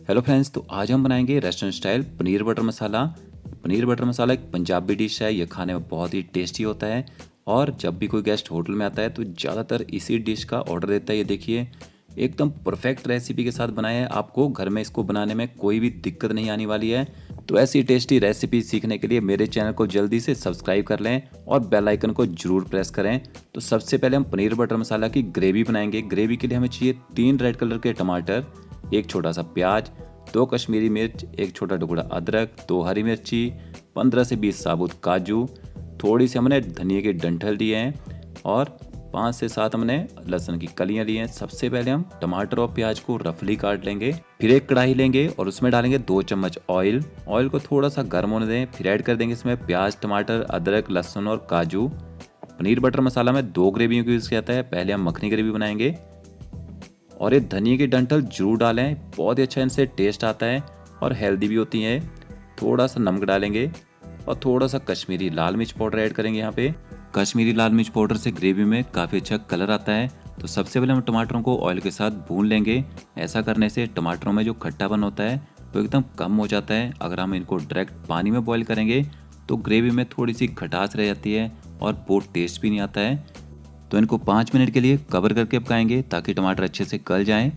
Hello friends, तो आज हम बनाएंगे रेस्टोरेंट स्टाइल पनीर बटर मसाला। पनीर बटर मसाला एक पंजाबी डिश है। यह खाने में बहुत ही टेस्टी होता है और जब भी कोई गेस्ट होटल में आता है तो ज़्यादातर इसी डिश का ऑर्डर देता है। ये देखिए, एकदम परफेक्ट रेसिपी के साथ बनाया है। आपको घर में इसको बनाने में कोई भी दिक्कत नहीं आने वाली है। तो ऐसी टेस्टी रेसिपी सीखने के लिए मेरे चैनल को जल्दी से सब्सक्राइब कर लें और बेल आइकन को जरूर प्रेस करें। तो सबसे पहले हम पनीर बटर मसाला की ग्रेवी बनाएंगे। ग्रेवी के लिए हमें चाहिए 3 रेड कलर के टमाटर, एक छोटा सा प्याज, 2 कश्मीरी मिर्च, एक छोटा टुकड़ा अदरक, 2 हरी मिर्ची, 15 से 20 साबुत काजू, थोड़ी सी हमने धनिया के डंठल लिए हैं और 5 से 7 हमने लहसुन की कलियां ली हैं। सबसे पहले हम टमाटर और प्याज को रफली काट लेंगे। फिर एक कढ़ाई लेंगे और उसमें डालेंगे 2 चम्मच ऑयल। ऑयल को थोड़ा सा गर्म होने दें। फिर ऐड कर देंगे इसमें प्याज, टमाटर, अदरक, लहसुन और काजू। पनीर बटर मसाला में 2 ग्रेवियों को यूज़ किया जाता है। पहले हम मखनी ग्रेवी बनाएंगे और ये धनिया की डंठल जरूर डालें, बहुत ही अच्छा इनसे टेस्ट आता है और हेल्दी भी होती हैं। थोड़ा सा नमक डालेंगे और थोड़ा सा कश्मीरी लाल मिर्च पाउडर ऐड करेंगे। यहाँ पे कश्मीरी लाल मिर्च पाउडर से ग्रेवी में काफ़ी अच्छा कलर आता है। तो सबसे पहले हम टमाटरों को ऑयल के साथ भून लेंगे। ऐसा करने से टमाटरों में जो खट्टापन होता है वो एकदम कम हो जाता है। अगर हम इनको डायरेक्ट पानी में बॉईल करेंगे तो ग्रेवी में थोड़ी सी खटास रह जाती है और बहुत टेस्ट भी नहीं आता है। तो इनको 5 मिनट के लिए कवर करके पकाएंगे ताकि टमाटर अच्छे से गल जाएं।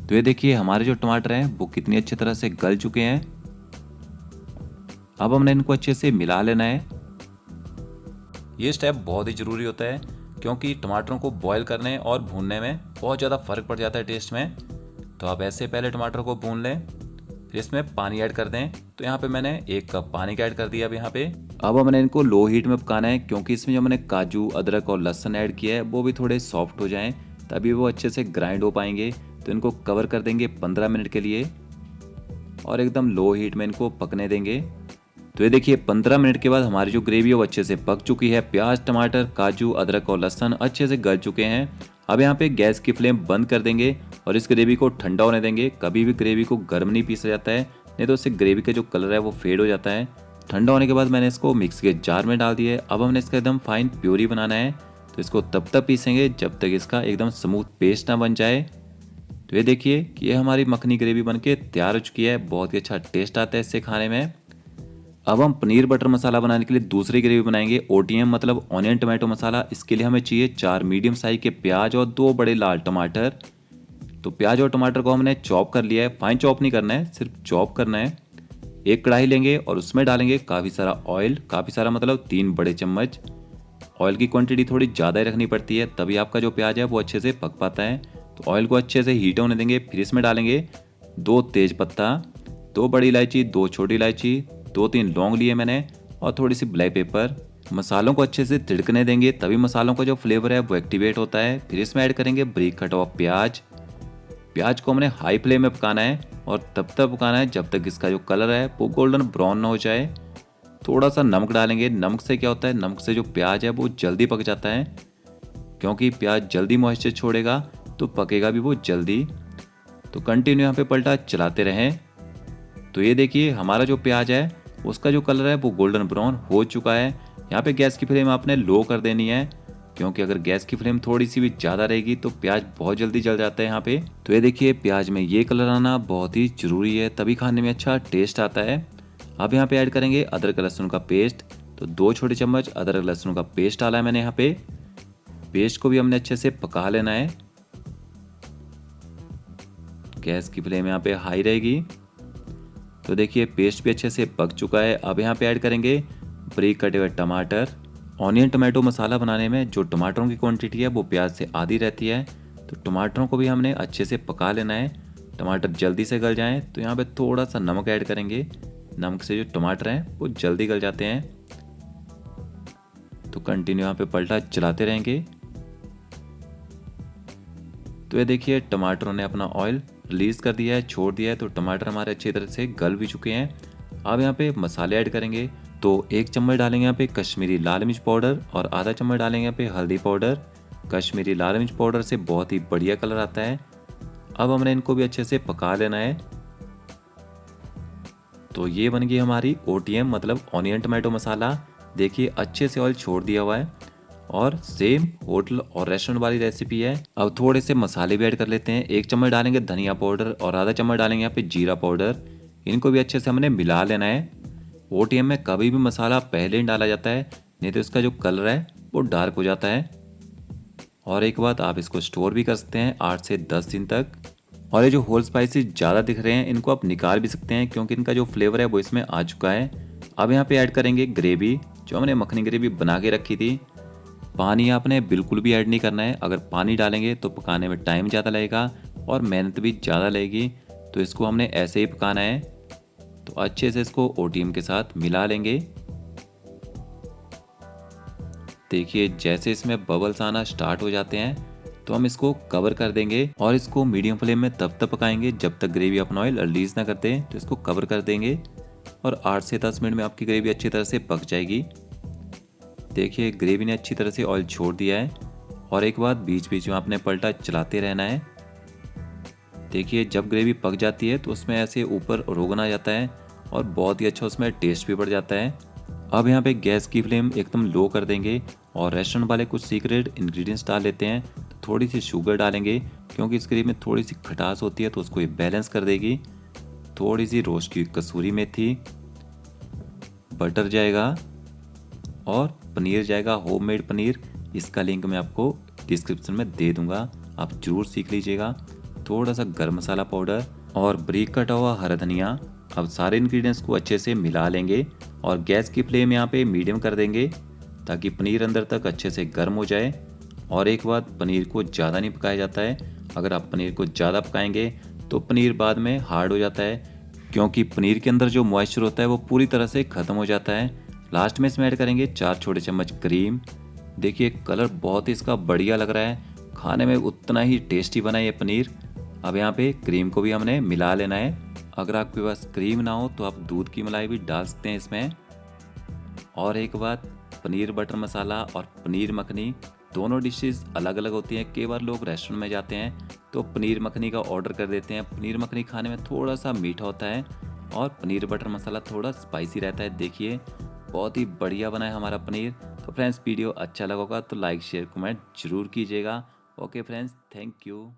तो ये देखिए, हमारे जो टमाटर हैं वो कितनी अच्छी तरह से गल चुके हैं। अब हमने इनको अच्छे से मिला लेना है। ये स्टेप बहुत ही ज़रूरी होता है क्योंकि टमाटरों को बॉईल करने और भूनने में बहुत ज़्यादा फ़र्क पड़ जाता है टेस्ट में। तो आप ऐसे पहले टमाटर को भून लें, फिर इसमें पानी ऐड कर दें। तो यहाँ पे मैंने 1 कप पानी का ऐड कर दिया। अब यहाँ पे अब हमने इनको लो हीट में पकाना है क्योंकि इसमें जो हमने काजू, अदरक और लहसुन ऐड किया है वो भी थोड़े सॉफ्ट हो जाएं, तभी वो अच्छे से ग्राइंड हो पाएंगे। तो इनको कवर कर देंगे 15 मिनट के लिए और एकदम लो हीट में इनको पकने देंगे। तो ये देखिए, 15 मिनट के बाद हमारी जो ग्रेवी है वो अच्छे से पक चुकी है। प्याज, टमाटर, काजू, अदरक और लहसुन अच्छे से गल चुके हैं। अब यहाँ पे गैस की फ्लेम बंद कर देंगे और इस ग्रेवी को ठंडा होने देंगे। कभी भी ग्रेवी को गर्म नहीं पीसा जाता है, नहीं तो इससे ग्रेवी का जो कलर है वो फेड हो जाता है। ठंडा होने के बाद मैंने इसको मिक्स के जार में डाल दिया है। अब हमने इसका एकदम फाइन प्यूरी बनाना है। तो इसको तब तक पीसेंगे जब तक इसका एकदम स्मूथ पेस्ट ना बन जाए। तो ये देखिए कि ये हमारी मखनी ग्रेवी बन के तैयार हो चुकी है। बहुत ही अच्छा टेस्ट आता है इससे खाने में। अब हम पनीर बटर मसाला बनाने के लिए दूसरी ग्रेवी बनाएंगे, OTM मतलब ऑनियन टमाटो मसाला। इसके लिए हमें चाहिए 4 मीडियम साइज के प्याज और 2 बड़े लाल टमाटर। तो प्याज और टमाटर को हमने चॉप कर लिया है। फाइन चॉप नहीं करना है, सिर्फ चॉप करना है। एक कढ़ाई लेंगे और उसमें डालेंगे काफ़ी सारा ऑयल। काफ़ी सारा मतलब 3 बड़े चम्मच। ऑयल की क्वांटिटी थोड़ी ज़्यादा ही रखनी पड़ती है, तभी आपका जो प्याज है वो अच्छे से पक पाता है। तो ऑयल को अच्छे से हीट होने देंगे। फिर इसमें डालेंगे 2 तेज पत्ता, 2 बड़ी इलायची, 2 छोटी इलायची, 2-3 लौंग लिए मैंने और थोड़ी सी ब्लैक पेपर। मसालों को अच्छे से तिड़कने देंगे, तभी मसालों का जो फ्लेवर है वो एक्टिवेट होता है। फिर इसमें ऐड करेंगे बारीक कटा हुआ प्याज। प्याज को हमने हाई फ्लेम में पकाना है और तब तक पकाना है जब तक इसका जो कलर है वो गोल्डन ब्राउन ना हो जाए। थोड़ा सा नमक डालेंगे। नमक से क्या होता है, नमक से जो प्याज है वो जल्दी पक जाता है, क्योंकि प्याज जल्दी मॉइस्चर छोड़ेगा तो पकेगा भी वो जल्दी। तो कंटिन्यू यहाँ पे पलटा चलाते रहें। तो ये देखिए, हमारा जो प्याज है उसका जो कलर है वो गोल्डन ब्राउन हो चुका है। यहाँ पे गैस की फ्लेम आपने लो कर देनी है, क्योंकि अगर गैस की फ्लेम थोड़ी सी भी ज़्यादा रहेगी तो प्याज बहुत जल्दी जल जाता है यहाँ पे। तो ये देखिए, प्याज में ये कलर आना बहुत ही ज़रूरी है, तभी खाने में अच्छा टेस्ट आता है। अब यहाँ पे ऐड करेंगे अदरक लहसुन का पेस्ट। तो 2 छोटे चम्मच अदरक लहसुन का पेस्ट डाला है मैंने यहाँ पे। पेस्ट को भी हमने अच्छे से पका लेना है। गैस की फ्लेम यहाँ पे हाई रहेगी। तो देखिए, पेस्ट भी अच्छे से पक चुका है। अब यहाँ पे ऐड करेंगे बारीक कटे हुए टमाटर। ऑनियन टमाटो मसाला बनाने में जो टमाटरों की क्वांटिटी है वो प्याज से आधी रहती है, तो टमाटरों को भी हमने अच्छे से पका लेना है। टमाटर जल्दी से गल जाएं तो यहाँ पे थोड़ा सा नमक ऐड करेंगे। नमक से जो टमाटर हैं वो जल्दी गल जाते हैं। तो कंटिन्यू यहाँ पे पलटा चलाते रहेंगे। तो ये देखिए, टमाटरों ने अपना ऑयल रिलीज़ कर दिया है, छोड़ दिया है। तो टमाटर हमारे अच्छी तरह से गल भी चुके हैं। अब यहाँ पे मसाले ऐड करेंगे। तो 1 चम्मच डालेंगे यहाँ पे कश्मीरी लाल मिर्च पाउडर और आधा चम्मच डालेंगे यहाँ पे हल्दी पाउडर। कश्मीरी लाल मिर्च पाउडर से बहुत ही बढ़िया कलर आता है। अब हमने इनको भी अच्छे से पका लेना है। तो ये बन गई हमारी OTM मतलब ऑनियन टमाटो मसाला। देखिए, अच्छे से ऑयल छोड़ दिया हुआ है। और सेम होटल और रेस्टोरेंट वाली रेसिपी है। अब थोड़े से मसाले भी ऐड कर लेते हैं। 1 चम्मच डालेंगे धनिया पाउडर और आधा चम्मच डालेंगे यहाँ पे जीरा पाउडर। इनको भी अच्छे से हमने मिला लेना है। ओटीएम में कभी भी मसाला पहले ही डाला जाता है, नहीं तो इसका जो कलर है वो डार्क हो जाता है। और एक बात, आप इसको स्टोर भी कर सकते हैं 8 से 10 दिन तक। और ये जो होल स्पाइसेस ज़्यादा दिख रहे हैं इनको आप निकाल भी सकते हैं, क्योंकि इनका जो फ्लेवर है वो इसमें आ चुका है। अब यहाँ पे ऐड करेंगे ग्रेवी, जो हमने मखनी ग्रेवी बना के रखी थी। पानी आपने बिल्कुल भी ऐड नहीं करना है। अगर पानी डालेंगे तो पकाने में टाइम ज़्यादा लगेगा और मेहनत भी ज़्यादा लगेगी, तो इसको हमने ऐसे ही पकाना है। तो अच्छे से इसको ओटीएम के साथ मिला लेंगे। देखिए जैसे इसमें बबल्स आना स्टार्ट हो जाते हैं तो हम इसको कवर कर देंगे और इसको मीडियम फ्लेम में तब तक पकाएंगे जब तक ग्रेवी अपना ऑयल रिलीज ना कर दे। तो इसको कवर कर देंगे और 8 से 10 मिनट में आपकी ग्रेवी अच्छी तरह से पक जाएगी। देखिए ग्रेवी ने अच्छी तरह से ऑयल छोड़ दिया है। और एक बात, बीच बीच में आपने पलटा चलाते रहना है। देखिए जब ग्रेवी पक जाती है तो उसमें ऐसे ऊपर रोगन आ जाता है और बहुत ही अच्छा उसमें टेस्ट भी बढ़ जाता है। अब यहाँ पे गैस की फ्लेम एकदम लो कर देंगे और रेस्टोरेंट वाले कुछ सीक्रेट इंग्रेडिएंट्स डाल लेते हैं। तो थोड़ी सी शुगर डालेंगे, क्योंकि इस ग्रेवी में थोड़ी सी खटास होती है तो उसको ये बैलेंस कर देगी। थोड़ी सी रोस्ट की कसूरी मेथी, बटर जाएगा और पनीर जाएगा, होममेड पनीर। इसका लिंक मैं आपको डिस्क्रिप्शन में दे दूंगा, आप ज़रूर सीख लीजिएगा। थोड़ा सा गरम मसाला पाउडर और बारीक कटा हुआ हरा धनिया। अब सारे इंग्रेडिएंट्स को अच्छे से मिला लेंगे और गैस की फ्लेम यहाँ पे मीडियम कर देंगे, ताकि पनीर अंदर तक अच्छे से गर्म हो जाए। और एक बात, पनीर को ज़्यादा नहीं पकाया जाता है। अगर आप पनीर को ज़्यादा पकाएंगे तो पनीर बाद में हार्ड हो जाता है, क्योंकि पनीर के अंदर जो मॉइस्चर होता है वो पूरी तरह से ख़त्म हो जाता है। लास्ट में इसमें ऐड करेंगे 4 छोटे चम्मच क्रीम। देखिए कलर बहुत ही इसका बढ़िया लग रहा है, खाने में उतना ही टेस्टी बना है ये पनीर। अब यहाँ पे क्रीम को भी हमने मिला लेना है। अगर आपके पास क्रीम ना हो तो आप दूध की मलाई भी डाल सकते हैं इसमें। और एक बात, पनीर बटर मसाला और पनीर मखनी दोनों डिशेस अलग अलग होती हैं। कई बार लोग रेस्टोरेंट में जाते हैं तो पनीर मखनी का ऑर्डर कर देते हैं। पनीर मखनी खाने में थोड़ा सा मीठा होता है और पनीर बटर मसाला थोड़ा स्पाइसी रहता है। देखिए बहुत ही बढ़िया बना है हमारा पनीर। तो फ्रेंड्स वीडियो अच्छा लगा होगा तो लाइक शेयर कमेंट जरूर कीजिएगा। Okay friends, thank you.